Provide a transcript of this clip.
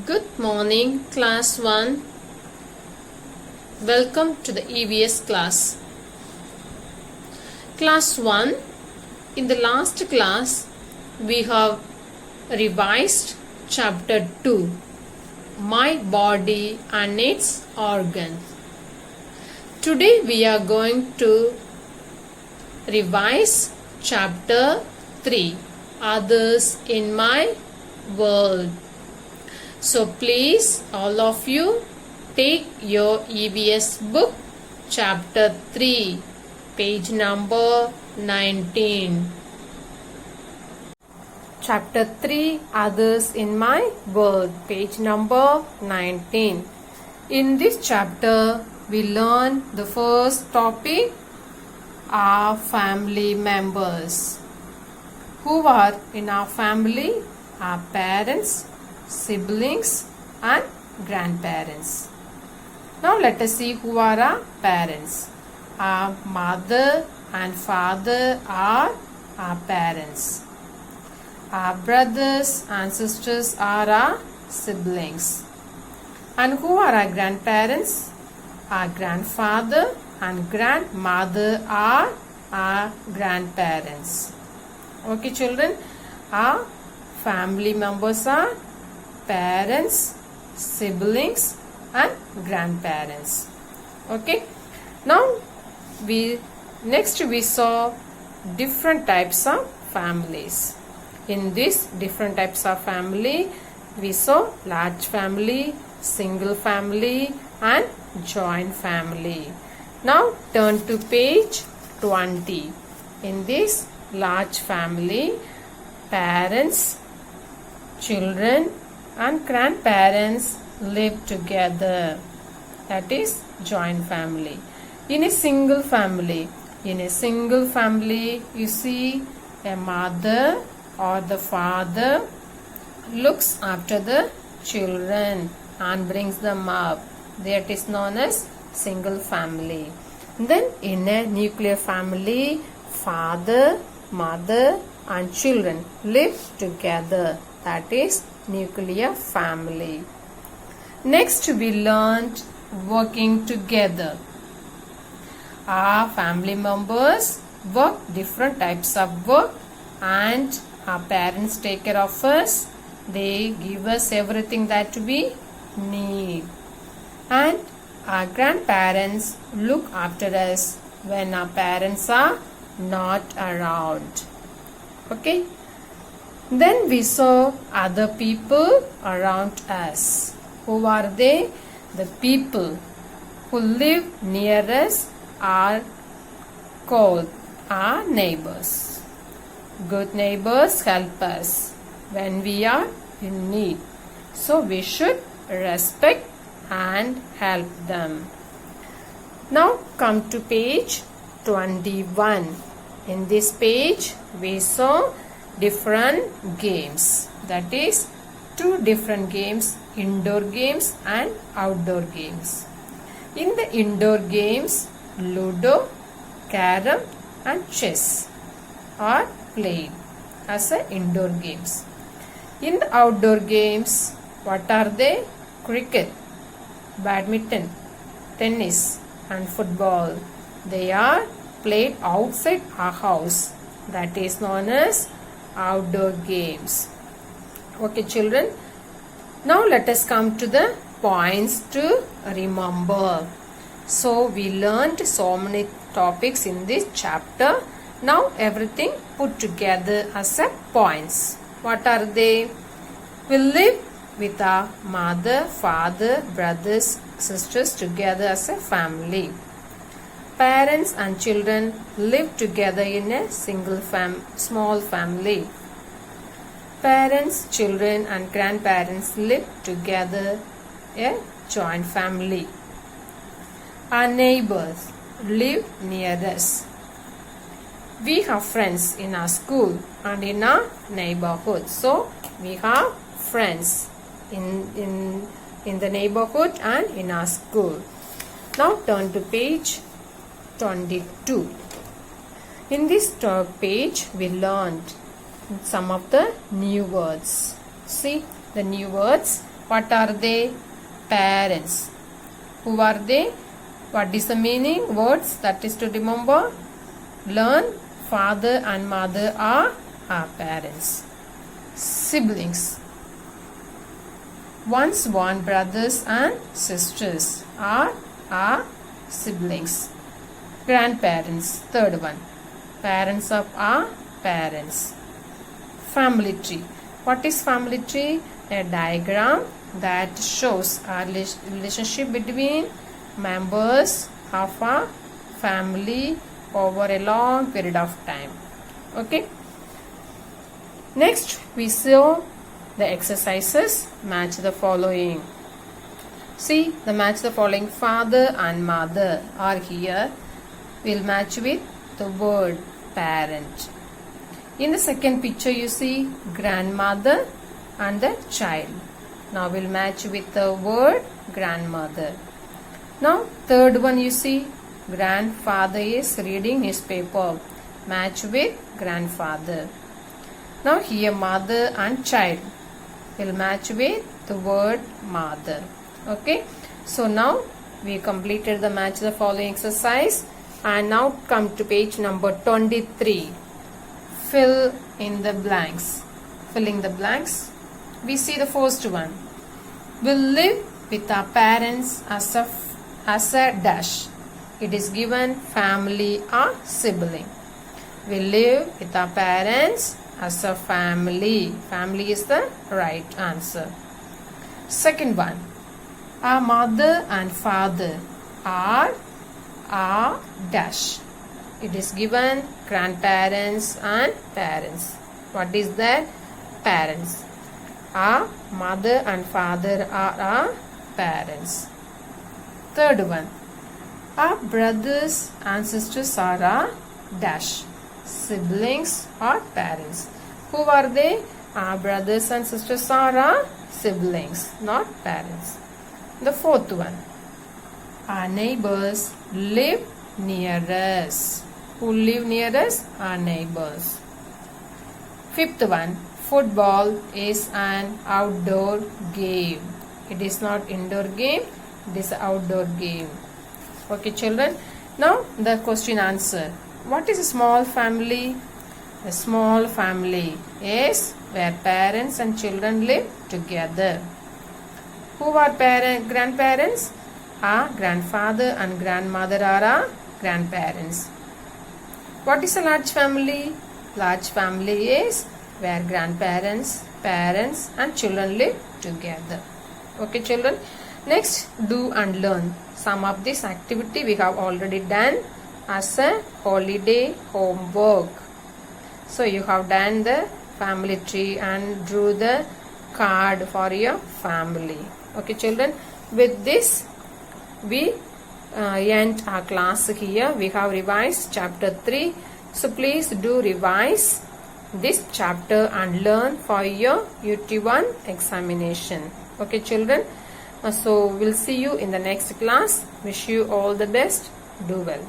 Good morning, class 1. Welcome to the EVS class. Class 1, in the last class, we have revised chapter 2, My Body and Its Organs. Today we are going to revise chapter 3, Others in My World. So please, all of you, take your EVS book, chapter 3, page number 19. Chapter 3, Others in My World, page number 19. In this chapter, we learn the first topic, our family members. Who are in our family? Our parents, siblings and grandparents. Now let us see who are our parents. Our mother and father are our parents. Our brothers and sisters are our siblings. And who are our grandparents? Our grandfather and grandmother are our grandparents. Okay, children, our family members are parents, siblings and grandparents. Okay, now we saw different types of families. In this different types of family, we saw large family, single family and joint family. Now turn to page 20. In this large family, parents, children and grandparents live together. That is joint family. In a single family, you see a mother or the father looks after the children and brings them up. That is known as single family. Then in a nuclear family, father, mother and children live together. That is nuclear family. Next we learned working together. Our family members work different types of work and our parents take care of us. They give us everything that we need. And our grandparents look after us when our parents are not around. Okay. Then we saw other people around us. Who are they? The people who live near us are called our neighbors. Good neighbors help us when we are in need. So we should respect and help them. Now come to page 21. In this page we saw different games. That is two different games, indoor games and outdoor games. In the indoor games, Ludo, Carom and chess are played as indoor games. In the outdoor games, what are they? Cricket, badminton, tennis and football. They are played outside our house. That is known as outdoor games. Okay, children. Now let us come to the points to remember. So we learned so many topics in this chapter. Now everything put together as points. What are they? We live with our mother, father, brothers, sisters together as a family. Parents and children live together in a single small family. Parents, children and grandparents live together a joint family. Our neighbors live near us. We have friends in our school and in our neighborhood. So we have friends in the neighborhood and in our school. Now turn to page 22. In this page we learned some of the new words. See the new words: What are they? Parents. Who are they? What is the meaning? Words that is to remember. Learn. Father and mother are our parents. Siblings. Once born brothers and sisters are our siblings. Grandparents. Third one. Parents of our parents. Family tree. What is family tree? A diagram that shows a relationship between members of a family over a long period of time. Okay. Next, we saw the exercises. Match the following. See, the match the following. Father and mother are here. We'll match with the word parent. In the second picture, you see grandmother and the child. Now we'll match with the word grandmother. Now third one, you see grandfather is reading newspaper. Match with grandfather. Now here mother and child. We'll match with the word mother. Okay. So now we completed the match the following exercise. And now come to page number 23. Fill in the blanks. Filling the blanks. We see the first one. We'll live with our parents as a dash. It is given family or sibling. We live with our parents as a family. Family is the right answer. Second one. Our mother and father are a dash. It is given grandparents and parents. What is that? Parents. Our mother and father are our parents. Third one. Our brothers and sisters are our dash. Siblings or parents. Who are they? Our brothers and sisters are our siblings, not parents. The fourth one. Our neighbors live near us. Who live near us? Our neighbors. Fifth one. Football is an outdoor game. It is not indoor game. It is an outdoor game. Okay, children. Now the question answer. What is a small family? A small family is where parents and children live together. Who are grandparents? Our grandfather and grandmother are our grandparents. What is a large family? Large family is where grandparents, parents and children live together. Okay, children. Next, do and learn. Some of this activity we have already done as a holiday homework. So you have done the family tree and drew the card for your family. Okay, children. With this, we end our class here. We have revised chapter 3. So please do revise this chapter and learn for your UT1 examination. Okay, children. So we'll see you in the next class. Wish you all the best. Do well.